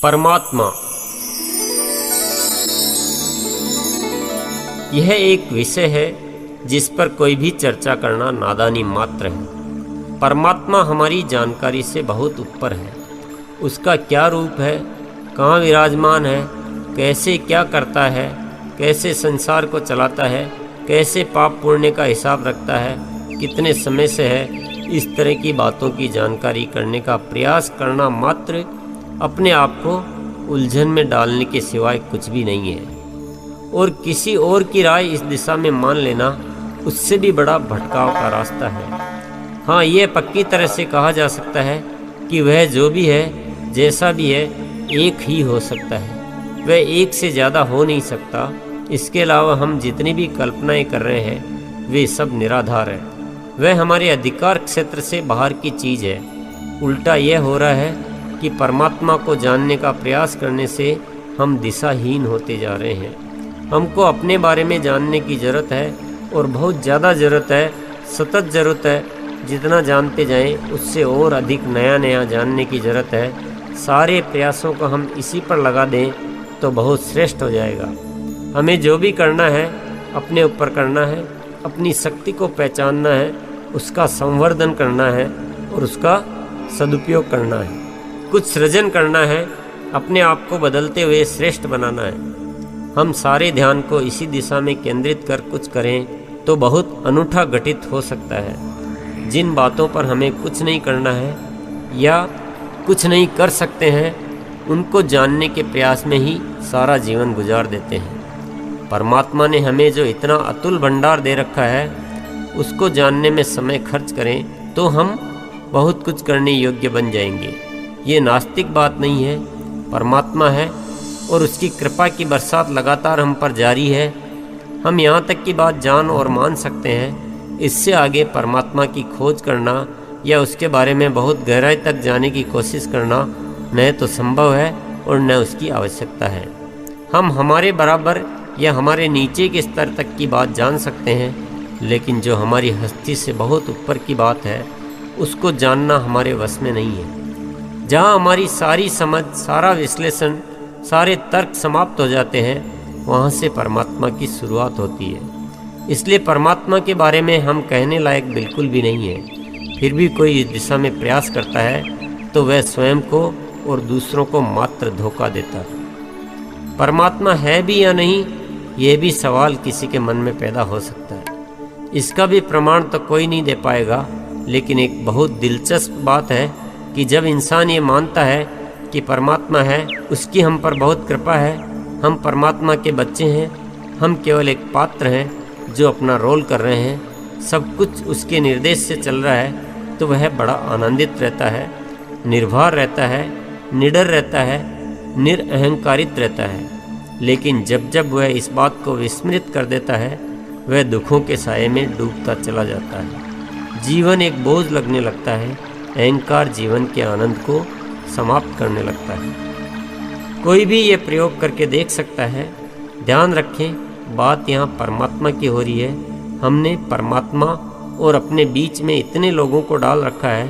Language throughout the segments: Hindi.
परमात्मा, यह एक विषय है जिस पर कोई भी चर्चा करना नादानी मात्र है। परमात्मा हमारी जानकारी से बहुत ऊपर है। उसका क्या रूप है, कहाँ विराजमान है, कैसे क्या करता है, कैसे संसार को चलाता है, कैसे पाप पुण्य का हिसाब रखता है, कितने समय से है, इस तरह की बातों की जानकारी करने का प्रयास करना मात्र अपने आप को उलझन में डालने के सिवाय कुछ भी नहीं है। और किसी और की राय इस दिशा में मान लेना उससे भी बड़ा भटकाव का रास्ता है। हाँ, यह पक्की तरह से कहा जा सकता है कि वह जो भी है, जैसा भी है, एक ही हो सकता है। वह एक से ज़्यादा हो नहीं सकता। इसके अलावा हम जितनी भी कल्पनाएं कर रहे हैं वे सब निराधार है। वह हमारे अधिकार क्षेत्र से बाहर की चीज़ है। उल्टा यह हो रहा है कि परमात्मा को जानने का प्रयास करने से हम दिशाहीन होते जा रहे हैं। हमको अपने बारे में जानने की ज़रूरत है और बहुत ज़्यादा ज़रूरत है, सतत ज़रूरत है। जितना जानते जाएं उससे और अधिक नया नया जानने की ज़रूरत है। सारे प्रयासों को हम इसी पर लगा दें तो बहुत श्रेष्ठ हो जाएगा। हमें जो भी करना है अपने ऊपर करना है, अपनी शक्ति को पहचानना है, उसका संवर्धन करना है और उसका सदुपयोग करना है। कुछ सृजन करना है, अपने आप को बदलते हुए श्रेष्ठ बनाना है। हम सारे ध्यान को इसी दिशा में केंद्रित कर कुछ करें तो बहुत अनूठा घटित हो सकता है। जिन बातों पर हमें कुछ नहीं करना है या कुछ नहीं कर सकते हैं, उनको जानने के प्रयास में ही सारा जीवन गुजार देते हैं। परमात्मा ने हमें जो इतना अतुल भंडार दे रखा है, उसको जानने में समय खर्च करें तो हम बहुत कुछ करने योग्य बन जाएंगे। ये नास्तिक बात नहीं है। परमात्मा है और उसकी कृपा की बरसात लगातार हम पर जारी है। हम यहाँ तक की बात जान और मान सकते हैं। इससे आगे परमात्मा की खोज करना या उसके बारे में बहुत गहराई तक जाने की कोशिश करना न तो संभव है और न उसकी आवश्यकता है। हम हमारे बराबर या हमारे नीचे के स्तर तक की बात जान सकते हैं, लेकिन जो हमारी हस्ती से बहुत ऊपर की बात है उसको जानना हमारे वश में नहीं है। जहाँ हमारी सारी समझ, सारा विश्लेषण, सारे तर्क समाप्त हो जाते हैं, वहाँ से परमात्मा की शुरुआत होती है। इसलिए परमात्मा के बारे में हम कहने लायक बिल्कुल भी नहीं है। फिर भी कोई इस दिशा में प्रयास करता है तो वह स्वयं को और दूसरों को मात्र धोखा देता है। परमात्मा है भी या नहीं, यह भी सवाल किसी के मन में पैदा हो सकता है। इसका भी प्रमाण तो कोई नहीं दे पाएगा, लेकिन एक बहुत दिलचस्प बात है कि जब इंसान ये मानता है कि परमात्मा है, उसकी हम पर बहुत कृपा है, हम परमात्मा के बच्चे हैं, हम केवल एक पात्र हैं जो अपना रोल कर रहे हैं, सब कुछ उसके निर्देश से चल रहा है, तो वह बड़ा आनंदित रहता है, निर्भर रहता है, निडर रहता है, निरअहंकारित रहता है। लेकिन जब जब वह इस बात को विस्मृत कर देता है, वह दुखों के साये में डूबता चला जाता है। जीवन एक बोझ लगने लगता है, अहंकार जीवन के आनंद को समाप्त करने लगता है। कोई भी ये प्रयोग करके देख सकता है। ध्यान रखें, बात यहाँ परमात्मा की हो रही है। हमने परमात्मा और अपने बीच में इतने लोगों को डाल रखा है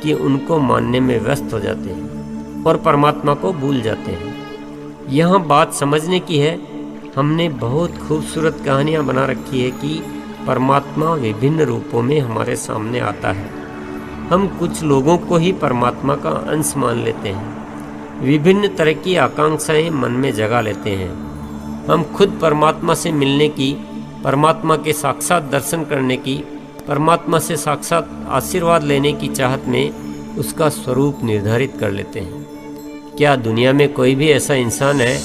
कि उनको मानने में व्यस्त हो जाते हैं और परमात्मा को भूल जाते हैं। यहाँ बात समझने की है। हमने बहुत खूबसूरत कहानियाँ बना रखी है कि परमात्मा विभिन्न रूपों में हमारे सामने आता है। हम कुछ लोगों को ही परमात्मा का अंश मान लेते हैं। विभिन्न तरह की आकांक्षाएं मन में जगा लेते हैं। हम खुद परमात्मा से मिलने की, परमात्मा के साक्षात दर्शन करने की, परमात्मा से साक्षात आशीर्वाद लेने की चाहत में उसका स्वरूप निर्धारित कर लेते हैं। क्या दुनिया में कोई भी ऐसा इंसान है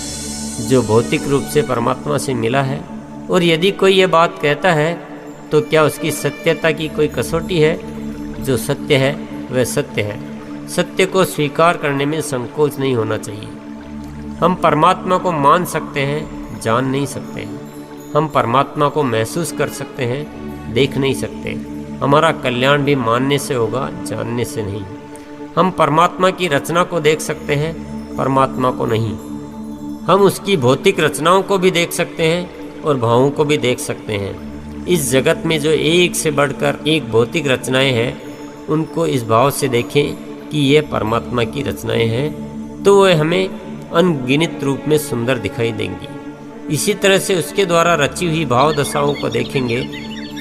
जो भौतिक रूप से परमात्मा से मिला है? और यदि कोई ये बात कहता है तो क्या उसकी सत्यता की कोई कसौटी है? जो सत्य है वह सत्य है। सत्य को स्वीकार करने में संकोच नहीं होना चाहिए। हम परमात्मा को मान सकते हैं, जान नहीं सकते हैं। हम परमात्मा को महसूस कर सकते हैं, देख नहीं सकते। हमारा कल्याण भी मानने से होगा, जानने से नहीं। हम परमात्मा की रचना को देख सकते हैं, परमात्मा को नहीं। हम उसकी भौतिक रचनाओं को भी देख सकते हैं और भावों को भी देख सकते हैं। इस जगत में जो एक से बढ़कर एक भौतिक रचनाएं हैं, उनको इस भाव से देखें कि ये परमात्मा की रचनाएं हैं, तो वह हमें अनगिनत रूप में सुंदर दिखाई देंगी। इसी तरह से उसके द्वारा रची हुई भाव दशाओं को देखेंगे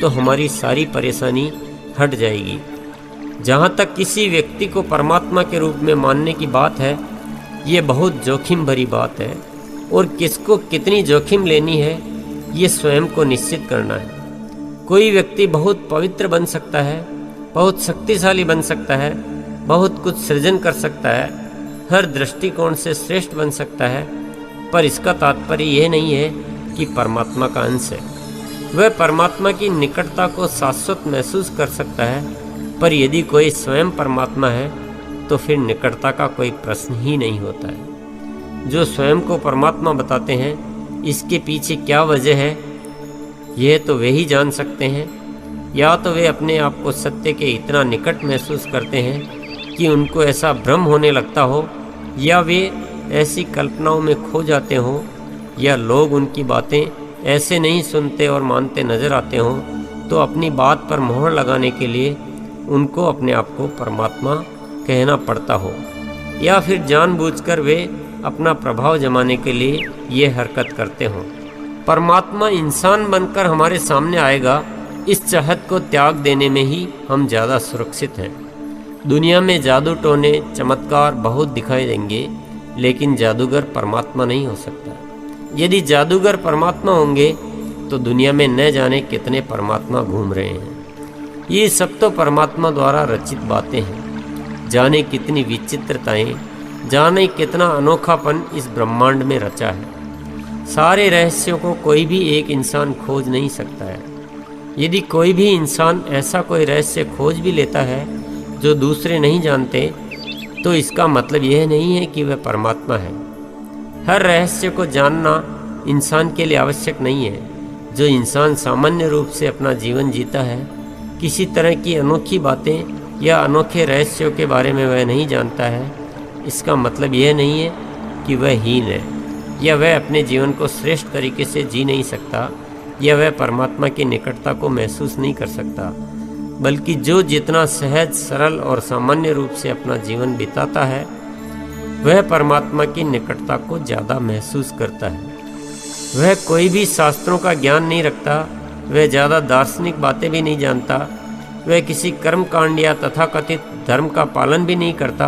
तो हमारी सारी परेशानी हट जाएगी। जहाँ तक किसी व्यक्ति को परमात्मा के रूप में मानने की बात है, ये बहुत जोखिम भरी बात है और किसको कितनी जोखिम लेनी है ये स्वयं को निश्चित करना है। कोई व्यक्ति बहुत पवित्र बन सकता है, बहुत शक्तिशाली बन सकता है, बहुत कुछ सृजन कर सकता है, हर दृष्टिकोण से श्रेष्ठ बन सकता है, पर इसका तात्पर्य यह नहीं है कि परमात्मा का अंश है। वह परमात्मा की निकटता को शाश्वत महसूस कर सकता है, पर यदि कोई स्वयं परमात्मा है तो फिर निकटता का कोई प्रश्न ही नहीं होता है। जो स्वयं को परमात्मा बताते हैं, इसके पीछे क्या वजह है यह तो वे ही जान सकते हैं। या तो वे अपने आप को सत्य के इतना निकट महसूस करते हैं कि उनको ऐसा भ्रम होने लगता हो, या वे ऐसी कल्पनाओं में खो जाते हों, या लोग उनकी बातें ऐसे नहीं सुनते और मानते नजर आते हों तो अपनी बात पर मोहर लगाने के लिए उनको अपने आप को परमात्मा कहना पड़ता हो, या फिर जानबूझकर वे अपना प्रभाव जमाने के लिए ये हरकत करते हों। परमात्मा इंसान बनकर हमारे सामने आएगा, इस चाहत को त्याग देने में ही हम ज़्यादा सुरक्षित हैं। दुनिया में जादू टोने चमत्कार बहुत दिखाई देंगे, लेकिन जादूगर परमात्मा नहीं हो सकता। यदि जादूगर परमात्मा होंगे तो दुनिया में न जाने कितने परमात्मा घूम रहे हैं। ये सब तो परमात्मा द्वारा रचित बातें हैं। जाने कितनी विचित्रताएं, जाने कितना अनोखापन इस ब्रह्मांड में रचा है। सारे रहस्यों को कोई भी एक इंसान खोज नहीं सकता है। यदि कोई भी इंसान ऐसा कोई रहस्य खोज भी लेता है जो दूसरे नहीं जानते, तो इसका मतलब यह नहीं है कि वह परमात्मा है। हर रहस्य को जानना इंसान के लिए आवश्यक नहीं है। जो इंसान सामान्य रूप से अपना जीवन जीता है, किसी तरह की अनोखी बातें या अनोखे रहस्यों के बारे में वह नहीं जानता है, इसका मतलब यह नहीं है कि वह हीन है, या वह अपने जीवन को श्रेष्ठ तरीके से जी नहीं सकता, या वह परमात्मा की निकटता को महसूस नहीं कर सकता। बल्कि जो जितना सहज, सरल और सामान्य रूप से अपना जीवन बिताता है, वह परमात्मा की निकटता को ज़्यादा महसूस करता है। वह कोई भी शास्त्रों का ज्ञान नहीं रखता, वह ज़्यादा दार्शनिक बातें भी नहीं जानता, वह किसी कर्म कांड या तथाकथित धर्म का पालन भी नहीं करता।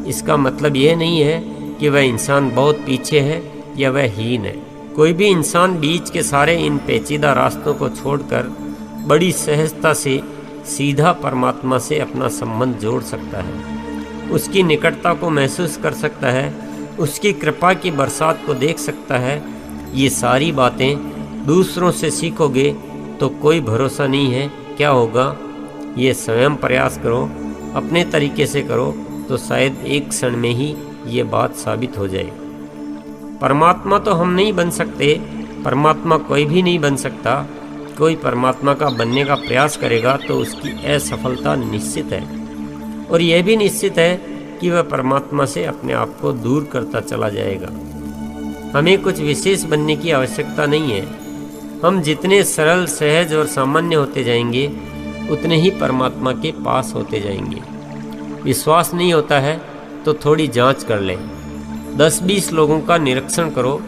इसका मतलब यह नहीं है कि वह इंसान बहुत पीछे है या वह हीन है। कोई भी इंसान बीच के सारे इन पेचीदा रास्तों को छोड़कर बड़ी सहजता से सीधा परमात्मा से अपना संबंध जोड़ सकता है, उसकी निकटता को महसूस कर सकता है, उसकी कृपा की बरसात को देख सकता है। ये सारी बातें दूसरों से सीखोगे तो कोई भरोसा नहीं है क्या होगा। ये स्वयं प्रयास करो, अपने तरीके से करो, तो शायद एक क्षण में ही ये बात साबित हो जाए। परमात्मा तो हम नहीं बन सकते, परमात्मा कोई भी नहीं बन सकता। कोई परमात्मा का बनने का प्रयास करेगा तो उसकी असफलता निश्चित है, और यह भी निश्चित है कि वह परमात्मा से अपने आप को दूर करता चला जाएगा। हमें कुछ विशेष बनने की आवश्यकता नहीं है। हम जितने सरल, सहज और सामान्य होते जाएंगे, उतने ही परमात्मा के पास होते जाएंगे। विश्वास नहीं होता है तो थोड़ी जांच कर लें। 10-20 लोगों का निरीक्षण करो।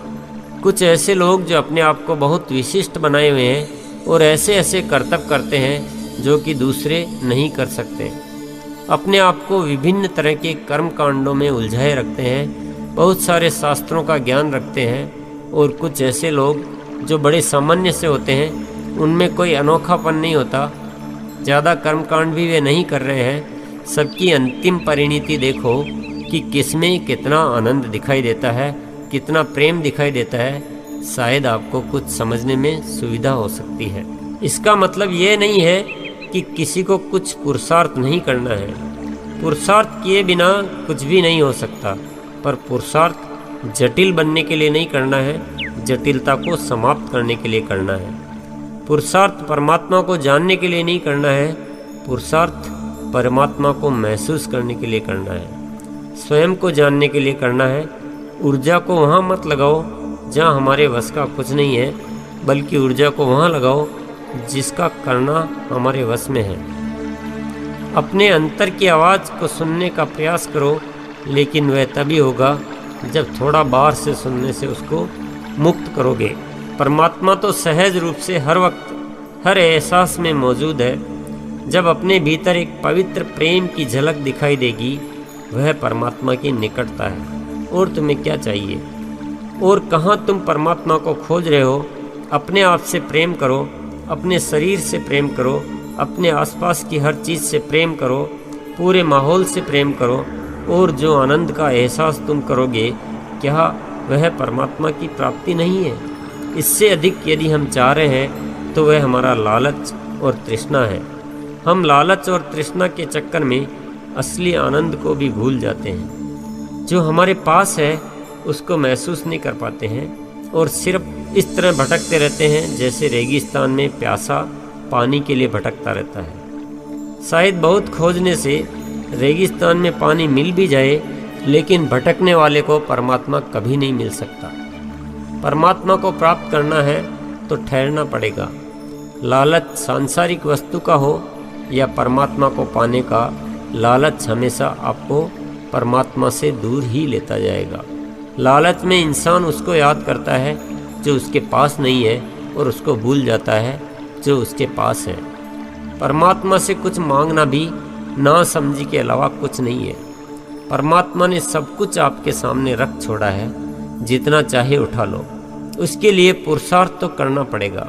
कुछ ऐसे लोग जो अपने आप को बहुत विशिष्ट बनाए हुए हैं और ऐसे ऐसे कर्तव्य करते हैं जो कि दूसरे नहीं कर सकते। अपने आप को विभिन्न तरह के कर्म कांडों में उलझाए रखते हैं, बहुत सारे शास्त्रों का ज्ञान रखते हैं। और कुछ ऐसे लोग जो बड़े सामान्य से होते हैं, उनमें कोई अनोखापन नहीं होता, ज़्यादा कर्मकांड भी वे नहीं कर रहे हैं। सबकी अंतिम परिणति देखो कि किसमें कितना आनंद दिखाई देता है, कितना प्रेम दिखाई देता है। शायद आपको कुछ समझने में सुविधा हो सकती है। इसका मतलब ये नहीं है कि किसी को कुछ पुरुषार्थ नहीं करना है। पुरुषार्थ किए बिना कुछ भी नहीं हो सकता, पर पुरुषार्थ जटिल बनने के लिए नहीं करना है, जटिलता को समाप्त करने के लिए करना है। पुरुषार्थ परमात्मा को जानने के लिए नहीं करना है, पुरुषार्थ परमात्मा को महसूस करने के लिए करना है, स्वयं को जानने के लिए करना है। ऊर्जा को वहाँ मत लगाओ जहाँ हमारे वश का कुछ नहीं है, बल्कि ऊर्जा को वहाँ लगाओ जिसका करना हमारे वश में है। अपने अंतर की आवाज़ को सुनने का प्रयास करो, लेकिन वह तभी होगा जब थोड़ा बाहर से सुनने से उसको मुक्त करोगे। परमात्मा तो सहज रूप से हर वक्त हर एहसास में मौजूद है। जब अपने भीतर एक पवित्र प्रेम की झलक दिखाई देगी, वह परमात्मा की निकटता है। और तुम्हें क्या चाहिए? और कहाँ तुम परमात्मा को खोज रहे हो? अपने आप से प्रेम करो, अपने शरीर से प्रेम करो, अपने आसपास की हर चीज़ से प्रेम करो, पूरे माहौल से प्रेम करो। और जो आनंद का एहसास तुम करोगे, क्या वह परमात्मा की प्राप्ति नहीं है? इससे अधिक यदि हम चाह रहे हैं तो वह हमारा लालच और तृष्णा है। हम लालच और तृष्णा के चक्कर में असली आनंद को भी भूल जाते हैं। जो हमारे पास है उसको महसूस नहीं कर पाते हैं और सिर्फ इस तरह भटकते रहते हैं जैसे रेगिस्तान में प्यासा पानी के लिए भटकता रहता है। शायद बहुत खोजने से रेगिस्तान में पानी मिल भी जाए, लेकिन भटकने वाले को परमात्मा कभी नहीं मिल सकता। परमात्मा को प्राप्त करना है तो ठहरना पड़ेगा। लालच सांसारिक वस्तु का हो या परमात्मा को पाने का, लालच हमेशा आपको परमात्मा से दूर ही लेता जाएगा। लालच में इंसान उसको याद करता है जो उसके पास नहीं है और उसको भूल जाता है जो उसके पास है। परमात्मा से कुछ मांगना भी ना समझी के अलावा कुछ नहीं है। परमात्मा ने सब कुछ आपके सामने रख छोड़ा है, जितना चाहे उठा लो। उसके लिए पुरुषार्थ तो करना पड़ेगा।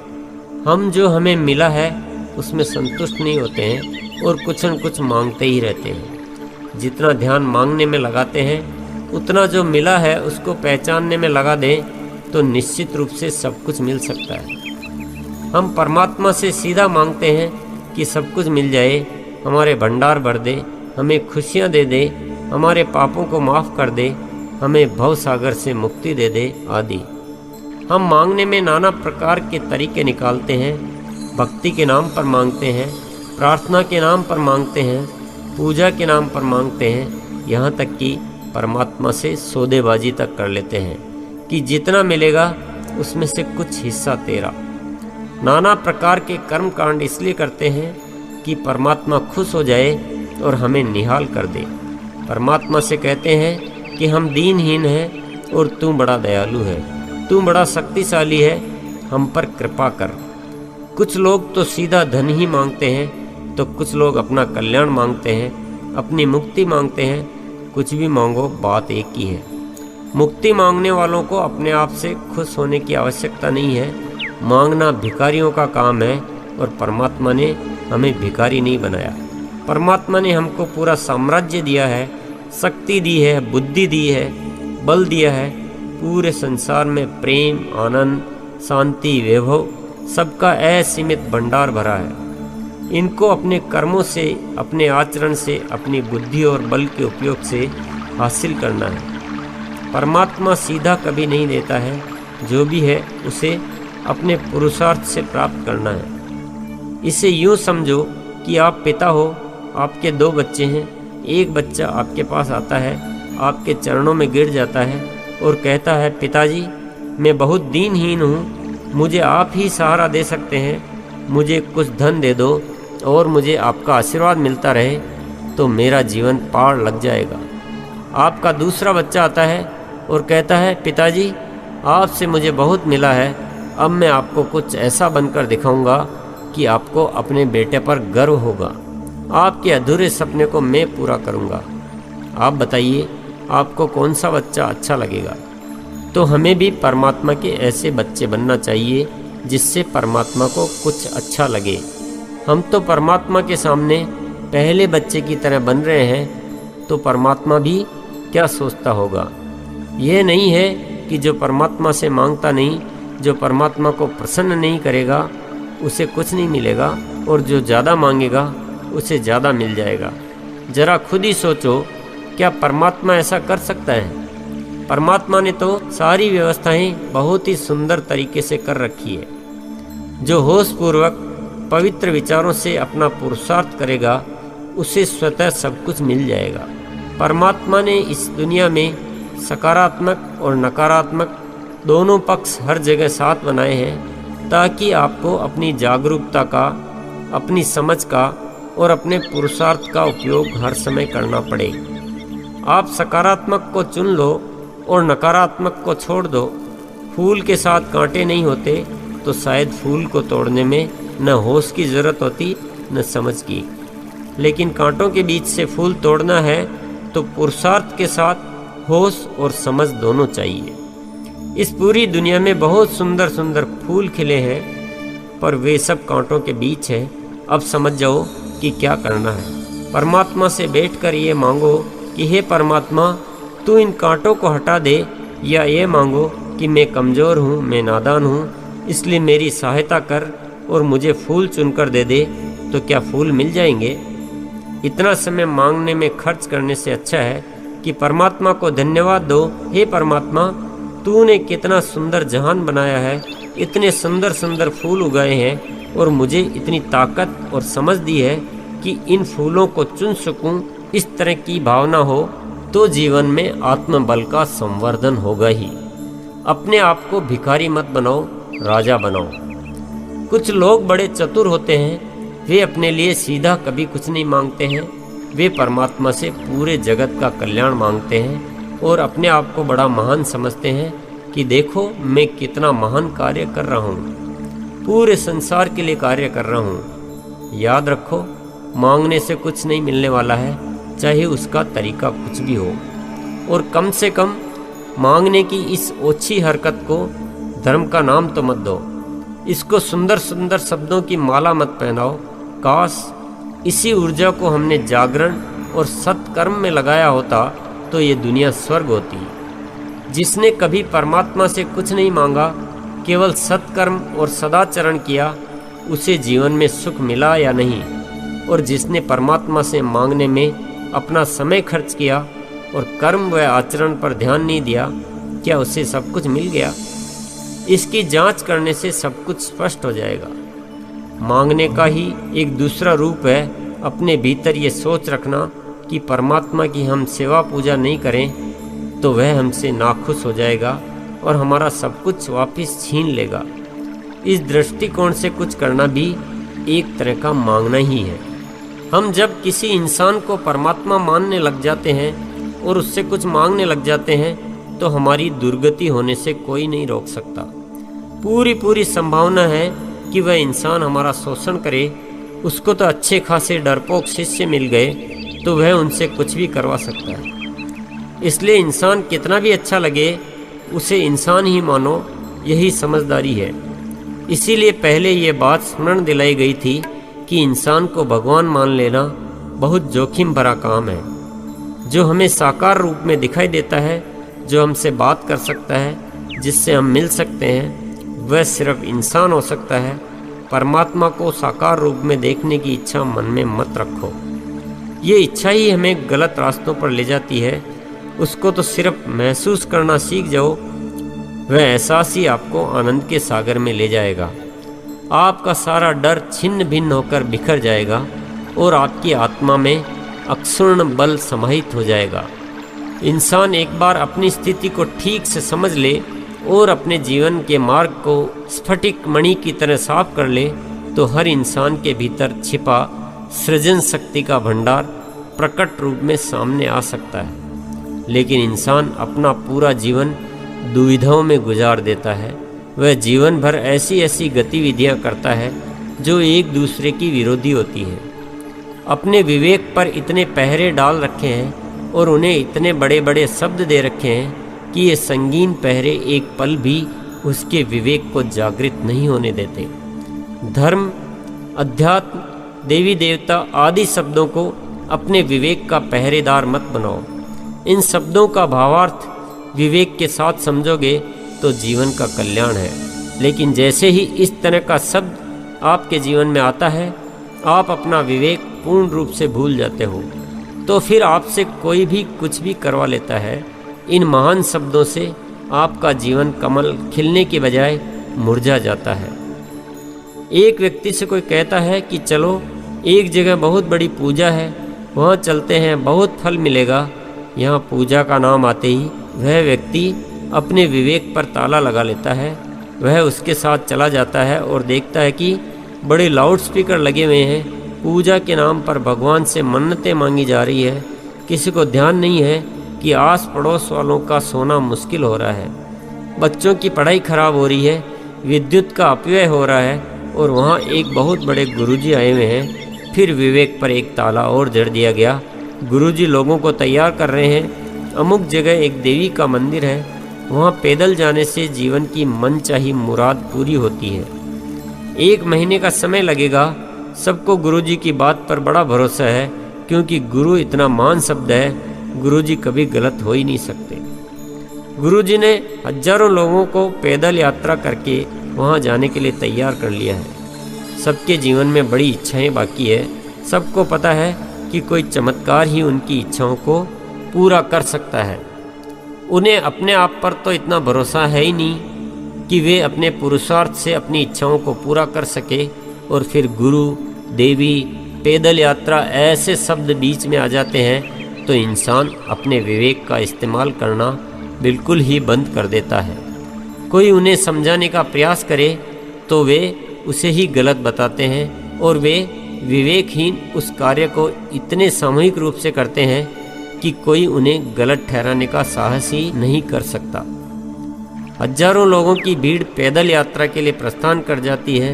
हम जो हमें मिला है उसमें संतुष्ट नहीं होते हैं और कुछ न कुछ मांगते ही रहते हैं। जितना ध्यान मांगने में लगाते हैं, उतना जो मिला है उसको पहचानने में लगा दें तो निश्चित रूप से सब कुछ मिल सकता है। हम परमात्मा से सीधा मांगते हैं कि सब कुछ मिल जाए, हमारे भंडार भर दे, हमें खुशियाँ दे दे, हमारे पापों को माफ़ कर दे, हमें भव सागर से मुक्ति दे दे आदि। हम मांगने में नाना प्रकार के तरीके निकालते हैं। भक्ति के नाम पर मांगते हैं, प्रार्थना के नाम पर मांगते हैं, पूजा के नाम पर मांगते हैं, यहाँ तक कि परमात्मा से सौदेबाजी तक कर लेते हैं कि जितना मिलेगा उसमें से कुछ हिस्सा तेरा। नाना प्रकार के कर्म कांड इसलिए करते हैं कि परमात्मा खुश हो जाए और हमें निहाल कर दे। परमात्मा से कहते हैं कि हम दीनहीन हैं और तू बड़ा दयालु है, तू बड़ा शक्तिशाली है, हम पर कृपा कर। कुछ लोग तो सीधा धन ही मांगते हैं, तो कुछ लोग अपना कल्याण मांगते हैं, अपनी मुक्ति मांगते हैं। कुछ भी मांगो, बात एक ही है। मुक्ति मांगने वालों को अपने आप से खुश होने की आवश्यकता नहीं है। मांगना भिखारियों का काम है और परमात्मा ने हमें भिखारी नहीं बनाया। परमात्मा ने हमको पूरा साम्राज्य दिया है, शक्ति दी है, बुद्धि दी है, बल दिया है। पूरे संसार में प्रेम, आनंद, शांति, वैभव सबका असीमित भंडार भरा है। इनको अपने कर्मों से, अपने आचरण से, अपनी बुद्धि और बल के उपयोग से हासिल करना है। परमात्मा सीधा कभी नहीं देता है, जो भी है उसे अपने पुरुषार्थ से प्राप्त करना है। इसे यूँ समझो कि आप पिता हो, आपके 2 बच्चे हैं। एक बच्चा आपके पास आता है, आपके चरणों में गिर जाता है और कहता है, पिताजी मैं बहुत दीनहीन हूँ, मुझे आप ही सहारा दे सकते हैं, मुझे कुछ धन दे दो और मुझे आपका आशीर्वाद मिलता रहे तो मेरा जीवन पार लग जाएगा। आपका दूसरा बच्चा आता है और कहता है, पिताजी आपसे मुझे बहुत मिला है, अब मैं आपको कुछ ऐसा बनकर दिखाऊंगा कि आपको अपने बेटे पर गर्व होगा, आपके अधूरे सपने को मैं पूरा करूंगा। आप बताइए आपको कौन सा बच्चा अच्छा लगेगा? तो हमें भी परमात्मा के ऐसे बच्चे बनना चाहिए जिससे परमात्मा को कुछ अच्छा लगे। हम तो परमात्मा के सामने पहले बच्चे की तरह बन रहे हैं, तो परमात्मा भी क्या सोचता होगा? यह नहीं है कि जो परमात्मा से मांगता नहीं, जो परमात्मा को प्रसन्न नहीं करेगा, उसे कुछ नहीं मिलेगा, और जो ज़्यादा मांगेगा उसे ज़्यादा मिल जाएगा। जरा खुद ही सोचो, क्या परमात्मा ऐसा कर सकता है? परमात्मा ने तो सारी व्यवस्थाएं बहुत ही सुंदर तरीके से कर रखी है। जो होशपूर्वक पवित्र विचारों से अपना पुरुषार्थ करेगा, उसे स्वतः सब कुछ मिल जाएगा। परमात्मा ने इस दुनिया में सकारात्मक और नकारात्मक दोनों पक्ष हर जगह साथ बनाए हैं, ताकि आपको अपनी जागरूकता का, अपनी समझ का और अपने पुरुषार्थ का उपयोग हर समय करना पड़े। आप सकारात्मक को चुन लो और नकारात्मक को छोड़ दो। फूल के साथ कांटे नहीं होते तो शायद फूल को तोड़ने में न होश की ज़रूरत होती न समझ की, लेकिन कांटों के बीच से फूल तोड़ना है तो पुरुषार्थ के साथ होश और समझ दोनों चाहिए। इस पूरी दुनिया में बहुत सुंदर सुंदर फूल खिले हैं, पर वे सब कांटों के बीच है। अब समझ जाओ कि क्या करना है। परमात्मा से बैठकर ये मांगो कि हे परमात्मा, तू इन कांटों को हटा दे, या ये मांगो कि मैं कमज़ोर हूँ, मैं नादान हूँ, इसलिए मेरी सहायता कर और मुझे फूल चुनकर दे दे। तो क्या फूल मिल जाएंगे? इतना समय मांगने में खर्च करने से अच्छा है कि परमात्मा को धन्यवाद दो। हे परमात्मा, तूने कितना सुंदर जहान बनाया है, इतने सुंदर सुंदर फूल उगाए हैं और मुझे इतनी ताकत और समझ दी है कि इन फूलों को चुन सकूं। इस तरह की भावना हो तो जीवन में आत्मबल का संवर्धन होगा ही। अपने आप को भिखारी मत बनाओ, राजा बनाओ। कुछ लोग बड़े चतुर होते हैं, वे अपने लिए सीधा कभी कुछ नहीं मांगते हैं। वे परमात्मा से पूरे जगत का कल्याण मांगते हैं और अपने आप को बड़ा महान समझते हैं कि देखो मैं कितना महान कार्य कर रहा हूँ, पूरे संसार के लिए कार्य कर रहा हूँ। याद रखो, मांगने से कुछ नहीं मिलने वाला है, चाहे उसका तरीका कुछ भी हो। और कम से कम मांगने की इस ओछी हरकत को धर्म का नाम तो मत दो। इसको सुंदर सुंदर शब्दों की माला मत पहनाओ। काश इसी ऊर्जा को हमने जागरण और सत्कर्म में लगाया होता तो ये दुनिया स्वर्ग होती। जिसने कभी परमात्मा से कुछ नहीं मांगा, केवल सत्कर्म और सदाचरण किया, उसे जीवन में सुख मिला या नहीं? और जिसने परमात्मा से मांगने में अपना समय खर्च किया और कर्म व आचरण पर ध्यान नहीं दिया, क्या उसे सब कुछ मिल गया? इसकी जांच करने से सब कुछ स्पष्ट हो जाएगा। मांगने का ही एक दूसरा रूप है अपने भीतर ये सोच रखना कि परमात्मा की हम सेवा पूजा नहीं करें तो वह हमसे नाखुश हो जाएगा और हमारा सब कुछ वापस छीन लेगा। इस दृष्टिकोण से कुछ करना भी एक तरह का मांगना ही है। हम जब किसी इंसान को परमात्मा मानने लग जाते हैं और उससे कुछ मांगने लग जाते हैं तो हमारी दुर्गति होने से कोई नहीं रोक सकता। पूरी संभावना है कि वह इंसान हमारा शोषण करे। उसको तो अच्छे खासे डरपोक शिष्य मिल गए तो वह उनसे कुछ भी करवा सकता है। इसलिए इंसान कितना भी अच्छा लगे उसे इंसान ही मानो, यही समझदारी है। इसीलिए पहले ये बात स्मरण दिलाई गई थी कि इंसान को भगवान मान लेना बहुत जोखिम भरा काम है। जो हमें साकार रूप में दिखाई देता है, जो हमसे बात कर सकता है, जिससे हम मिल सकते हैं, वह सिर्फ इंसान हो सकता है। परमात्मा को साकार रूप में देखने की इच्छा मन में मत रखो। ये इच्छा ही हमें गलत रास्तों पर ले जाती है। उसको तो सिर्फ महसूस करना सीख जाओ, वह एहसास ही आपको आनंद के सागर में ले जाएगा। आपका सारा डर छिन्न भिन्न होकर बिखर जाएगा और आपकी आत्मा में अक्षुण्ण बल समाहित हो जाएगा। इंसान एक बार अपनी स्थिति को ठीक से समझ ले और अपने जीवन के मार्ग को स्फटिक मणि की तरह साफ कर ले तो हर इंसान के भीतर छिपा सृजन शक्ति का भंडार प्रकट रूप में सामने आ सकता है। लेकिन इंसान अपना पूरा जीवन दुविधाओं में गुजार देता है। वह जीवन भर ऐसी ऐसी गतिविधियां करता है जो एक दूसरे की विरोधी होती हैं। अपने विवेक पर इतने पहरे डाल रखे हैं और उन्हें इतने बड़े बड़े शब्द दे रखे हैं कि ये संगीन पहरे एक पल भी उसके विवेक को जागृत नहीं होने देते। धर्म, अध्यात्म, देवी देवता आदि शब्दों को अपने विवेक का पहरेदार मत बनाओ। इन शब्दों का भावार्थ विवेक के साथ समझोगे तो जीवन का कल्याण है। लेकिन जैसे ही इस तरह का शब्द आपके जीवन में आता है, आप अपना विवेक पूर्ण रूप से भूल जाते हो। तो फिर आपसे कोई भी कुछ भी करवा लेता है। इन महान शब्दों से आपका जीवन कमल खिलने के बजाय मुरझा जाता है। एक व्यक्ति से कोई कहता है कि चलो एक जगह बहुत बड़ी पूजा है, वहाँ चलते हैं, बहुत फल मिलेगा। यहाँ पूजा का नाम आते ही वह व्यक्ति अपने विवेक पर ताला लगा लेता है। वह उसके साथ चला जाता है और देखता है कि बड़े लाउड स्पीकर लगे हुए हैं, पूजा के नाम पर भगवान से मन्नतें मांगी जा रही है। किसी को ध्यान नहीं है कि आस पड़ोस वालों का सोना मुश्किल हो रहा है, बच्चों की पढ़ाई खराब हो रही है, विद्युत का अपव्यय हो रहा है और वहाँ एक बहुत बड़े गुरुजी आए हुए हैं। फिर विवेक पर एक ताला और जड़ दिया गया। गुरुजी लोगों को तैयार कर रहे हैं। अमुक जगह एक देवी का मंदिर है, वहाँ पैदल जाने से जीवन की मनचाही मुराद पूरी होती है। 1 महीने का समय लगेगा। सबको गुरुजी की बात पर बड़ा भरोसा है, क्योंकि गुरु इतना महान शब्द है, गुरुजी कभी गलत हो ही नहीं सकते। गुरुजी ने हजारों लोगों को पैदल यात्रा करके वहाँ जाने के लिए तैयार कर लिया है। सबके जीवन में बड़ी इच्छाएं बाकी है। सबको पता है कि कोई चमत्कार ही उनकी इच्छाओं को पूरा कर सकता है। उन्हें अपने आप पर तो इतना भरोसा है ही नहीं कि वे अपने पुरुषार्थ से अपनी इच्छाओं को पूरा कर सके, और फिर गुरु, देवी, पैदल यात्रा ऐसे शब्द बीच में आ जाते हैं तो इंसान अपने विवेक का इस्तेमाल करना बिल्कुल ही बंद कर देता है। कोई उन्हें समझाने का प्रयास करे तो वे उसे ही गलत बताते हैं, और वे विवेकहीन उस कार्य को इतने सामूहिक रूप से करते हैं कि कोई उन्हें गलत ठहराने का साहस ही नहीं कर सकता। हजारों लोगों की भीड़ पैदल यात्रा के लिए प्रस्थान कर जाती है।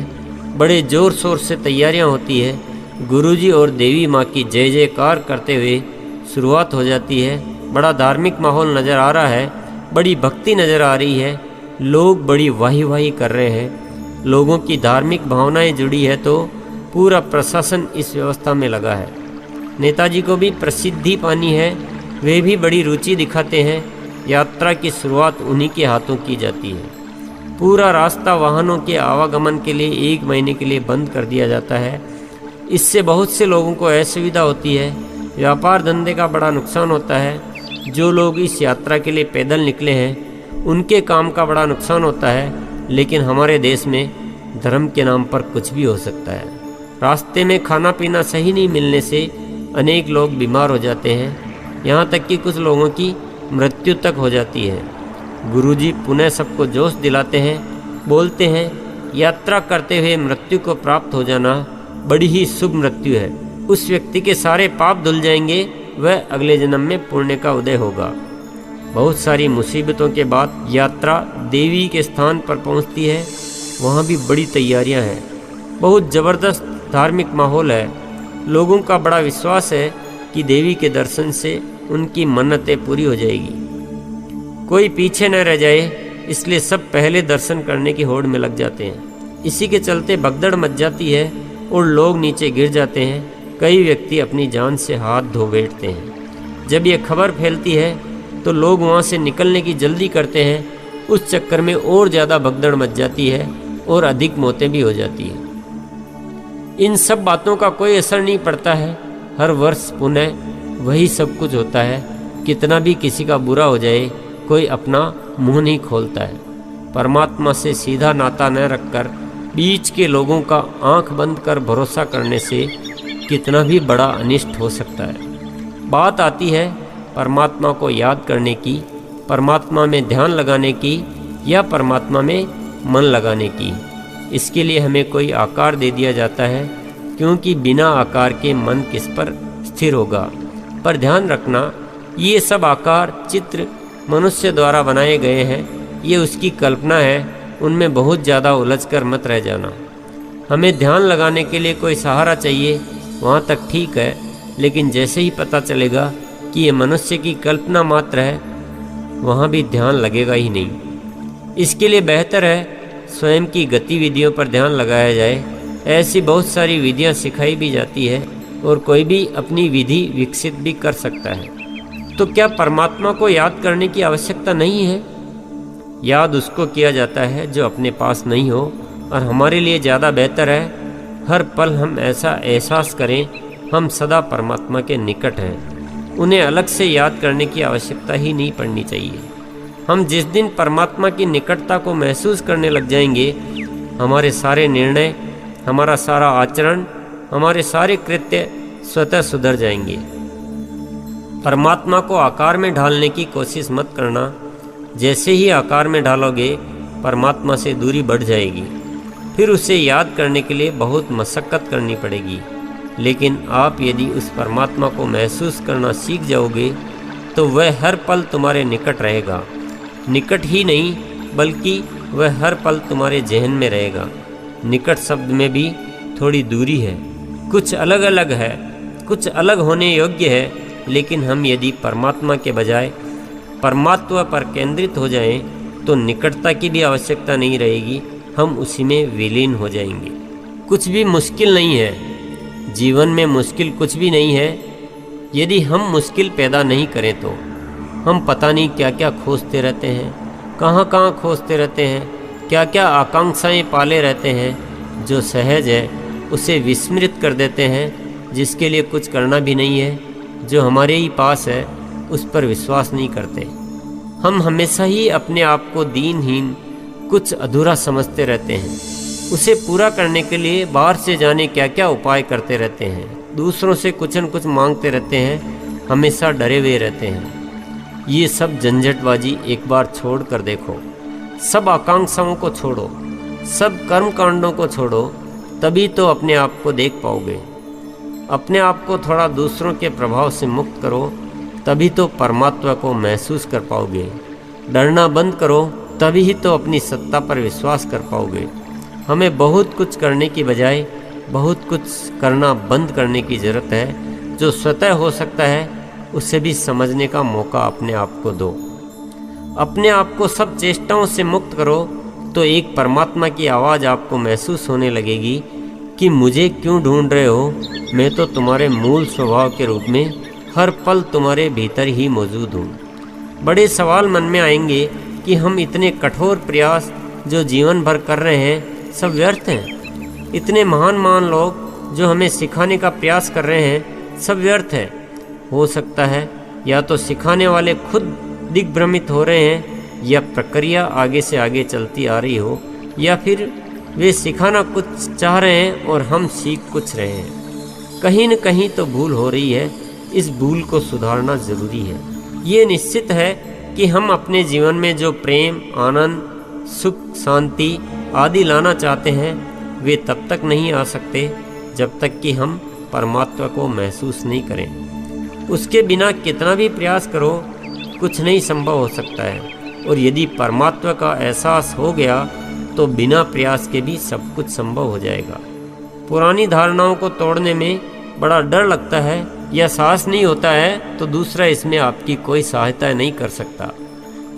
बड़े जोर शोर से तैयारियां होती है। गुरुजी और देवी माँ की जय जयकार करते हुए शुरुआत हो जाती है। बड़ा धार्मिक माहौल नज़र आ रहा है, बड़ी भक्ति नज़र आ रही है, लोग बड़ी वाही वाही कर रहे हैं। लोगों की धार्मिक भावनाएं जुड़ी है तो पूरा प्रशासन इस व्यवस्था में लगा है। नेताजी को भी प्रसिद्धि पानी है, वे भी बड़ी रुचि दिखाते हैं। यात्रा की शुरुआत उन्हीं के हाथों की जाती है। पूरा रास्ता वाहनों के आवागमन के लिए 1 महीने के लिए बंद कर दिया जाता है। इससे बहुत से लोगों को असुविधा होती है, व्यापार धंधे का बड़ा नुकसान होता है। जो लोग इस यात्रा के लिए पैदल निकले हैं उनके काम का बड़ा नुकसान होता है। लेकिन हमारे देश में धर्म के नाम पर कुछ भी हो सकता है। रास्ते में खाना पीना सही नहीं मिलने से अनेक लोग बीमार हो जाते हैं, यहाँ तक कि कुछ लोगों की मृत्यु तक हो जाती है। गुरुजी पुनः सबको जोश दिलाते हैं, बोलते हैं यात्रा करते हुए मृत्यु को प्राप्त हो जाना बड़ी ही शुभ मृत्यु है। उस व्यक्ति के सारे पाप धुल जाएंगे, वह अगले जन्म में पुण्य का उदय होगा। बहुत सारी मुसीबतों के बाद यात्रा देवी के स्थान पर पहुंचती है। वहाँ भी बड़ी तैयारियां हैं, बहुत ज़बरदस्त धार्मिक माहौल है। लोगों का बड़ा विश्वास है कि देवी के दर्शन से उनकी मन्नतें पूरी हो जाएगी, कोई पीछे न रह जाए, इसलिए सब पहले दर्शन करने की होड़ में लग जाते हैं। इसी के चलते भगदड़ मच जाती है और लोग नीचे गिर जाते हैं। कई व्यक्ति अपनी जान से हाथ धो बैठते हैं। जब यह खबर फैलती है तो लोग वहाँ से निकलने की जल्दी करते हैं। उस चक्कर में और ज़्यादा भगदड़ मच जाती है और अधिक मौतें भी हो जाती हैं। इन सब बातों का कोई असर नहीं पड़ता है। हर वर्ष पुनः वही सब कुछ होता है। कितना भी किसी का बुरा हो जाए, कोई अपना मुंह नहीं खोलता है। परमात्मा से सीधा नाता न रखकर बीच के लोगों का आंख बंद कर भरोसा करने से कितना भी बड़ा अनिष्ट हो सकता है। बात आती है परमात्मा को याद करने की, परमात्मा में ध्यान लगाने की या परमात्मा में मन लगाने की। इसके लिए हमें कोई आकार दे दिया जाता है, क्योंकि बिना आकार के मन किस पर स्थिर होगा। पर ध्यान रखना, ये सब आकार चित्र मनुष्य द्वारा बनाए गए हैं, ये उसकी कल्पना है। उनमें बहुत ज़्यादा उलझकर मत रह जाना। हमें ध्यान लगाने के लिए कोई सहारा चाहिए, वहाँ तक ठीक है, लेकिन जैसे ही पता चलेगा कि ये मनुष्य की कल्पना मात्र है, वहाँ भी ध्यान लगेगा ही नहीं। इसके लिए बेहतर है स्वयं की गतिविधियों पर ध्यान लगाया जाए। ऐसी बहुत सारी विधियाँ सिखाई भी जाती है और कोई भी अपनी विधि विकसित भी कर सकता है। तो क्या परमात्मा को याद करने की आवश्यकता नहीं है? याद उसको किया जाता है जो अपने पास नहीं हो, और हमारे लिए ज़्यादा बेहतर है हर पल हम ऐसा एहसास करें हम सदा परमात्मा के निकट हैं। उन्हें अलग से याद करने की आवश्यकता ही नहीं पड़नी चाहिए। हम जिस दिन परमात्मा की निकटता को महसूस करने लग जाएंगे, हमारे सारे निर्णय, हमारा सारा आचरण, हमारे सारे कृत्य स्वतः सुधर जाएंगे। परमात्मा को आकार में ढालने की कोशिश मत करना। जैसे ही आकार में ढालोगे, परमात्मा से दूरी बढ़ जाएगी। फिर उसे याद करने के लिए बहुत मशक्क़त करनी पड़ेगी। लेकिन आप यदि उस परमात्मा को महसूस करना सीख जाओगे तो वह हर पल तुम्हारे निकट रहेगा। निकट ही नहीं बल्कि वह हर पल तुम्हारे जहन में रहेगा। निकट शब्द में भी थोड़ी दूरी है, कुछ अलग अलग है, कुछ अलग होने योग्य है, लेकिन हम यदि परमात्मा के बजाय परमात्मा पर केंद्रित हो जाएं, तो निकटता की भी आवश्यकता नहीं रहेगी, हम उसी में विलीन हो जाएंगे। कुछ भी मुश्किल नहीं है, जीवन में मुश्किल कुछ भी नहीं है। यदि हम मुश्किल पैदा नहीं करें तो हम पता नहीं क्या क्या खोजते रहते हैं, कहाँ कहाँ खोजते रहते हैं, क्या क्या आकांक्षाएं पाले रहते हैं। जो सहज है उसे विस्मृत कर देते हैं, जिसके लिए कुछ करना भी नहीं है, जो हमारे ही पास है उस पर विश्वास नहीं करते। हम हमेशा ही अपने आप को दीनहीन, कुछ अधूरा समझते रहते हैं। उसे पूरा करने के लिए बाहर से जाने क्या क्या उपाय करते रहते हैं, दूसरों से कुछ न कुछ मांगते रहते हैं, हमेशा डरे हुए रहते हैं। ये सब झंझटबाजी एक बार छोड़ कर देखो, सब आकांक्षाओं को छोड़ो, सब कर्म कांडों को छोड़ो, तभी तो अपने आप को देख पाओगे। अपने आप को थोड़ा दूसरों के प्रभाव से मुक्त करो, तभी तो परमात्मा को महसूस कर पाओगे। डरना बंद करो, तभी ही तो अपनी सत्ता पर विश्वास कर पाओगे। हमें बहुत कुछ करने की बजाय बहुत कुछ करना बंद करने की ज़रूरत है। जो स्वतः हो सकता है उसे भी समझने का मौका अपने आप को दो। अपने आप को सब चेष्टाओं से मुक्त करो, तो एक परमात्मा की आवाज़ आपको महसूस होने लगेगी कि मुझे क्यों ढूंढ रहे हो, मैं तो तुम्हारे मूल स्वभाव के रूप में हर पल तुम्हारे भीतर ही मौजूद हूँ। बड़े सवाल मन में आएंगे कि हम इतने कठोर प्रयास जो जीवन भर कर रहे हैं सब व्यर्थ हैं। इतने महान महान लोग जो हमें सिखाने का प्रयास कर रहे हैं सब व्यर्थ है। हो सकता है या तो सिखाने वाले खुद दिग्भ्रमित हो रहे हैं, या प्रक्रिया आगे से आगे चलती आ रही हो, या फिर वे सिखाना कुछ चाह रहे हैं और हम सीख कुछ रहे हैं। कहीं न कहीं तो भूल हो रही है, इस भूल को सुधारना ज़रूरी है। ये निश्चित है कि हम अपने जीवन में जो प्रेम, आनंद, सुख, शांति आदि लाना चाहते हैं वे तब तक नहीं आ सकते जब तक कि हम परमात्मा को महसूस नहीं करें। उसके बिना कितना भी प्रयास करो कुछ नहीं संभव हो सकता है। और यदि परमात्मा का एहसास हो गया तो बिना प्रयास के भी सब कुछ संभव हो जाएगा। पुरानी धारणाओं को तोड़ने में बड़ा डर लगता है या साहस नहीं होता है, तो दूसरा इसमें आपकी कोई सहायता नहीं कर सकता।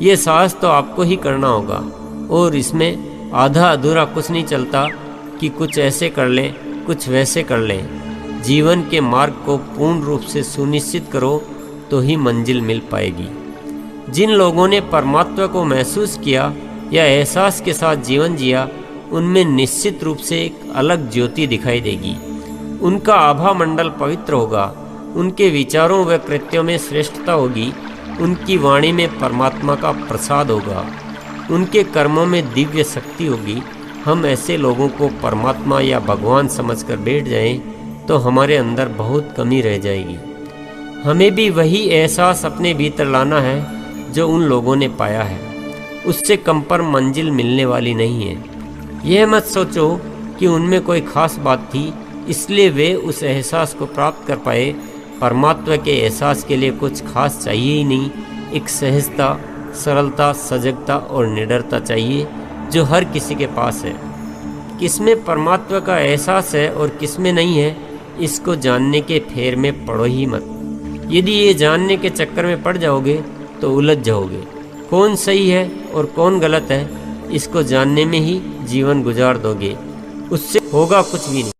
ये साहस तो आपको ही करना होगा, और इसमें आधा अधूरा कुछ नहीं चलता कि कुछ ऐसे कर लें, कुछ वैसे कर लें। जीवन के मार्ग को पूर्ण रूप से सुनिश्चित करो तो ही मंजिल मिल पाएगी। जिन लोगों ने परमात्मा को महसूस किया या एहसास के साथ जीवन जिया, उनमें निश्चित रूप से एक अलग ज्योति दिखाई देगी। उनका आभा मंडल पवित्र होगा, उनके विचारों व कृत्यों में श्रेष्ठता होगी, उनकी वाणी में परमात्मा का प्रसाद होगा, उनके कर्मों में दिव्य शक्ति होगी। हम ऐसे लोगों को परमात्मा या भगवान समझकर बैठ जाएं तो हमारे अंदर बहुत कमी रह जाएगी। हमें भी वही एहसास अपने भीतर लाना है जो उन लोगों ने पाया है। उससे कम पर मंजिल मिलने वाली नहीं है। यह मत सोचो कि उनमें कोई खास बात थी इसलिए वे उस एहसास को प्राप्त कर पाए। परमात्मा के एहसास के लिए कुछ खास चाहिए ही नहीं। एक सहजता, सरलता, सजगता और निडरता चाहिए जो हर किसी के पास है। किसमें परमात्मा का एहसास है और किसमें नहीं है, इसको जानने के फेर में पड़ो ही मत। यदि ये जानने के चक्कर में पड़ जाओगे तो उलझ जाओगे। कौन सही है और कौन गलत है, इसको जानने में ही जीवन गुजार दोगे, उससे होगा कुछ भी नहीं।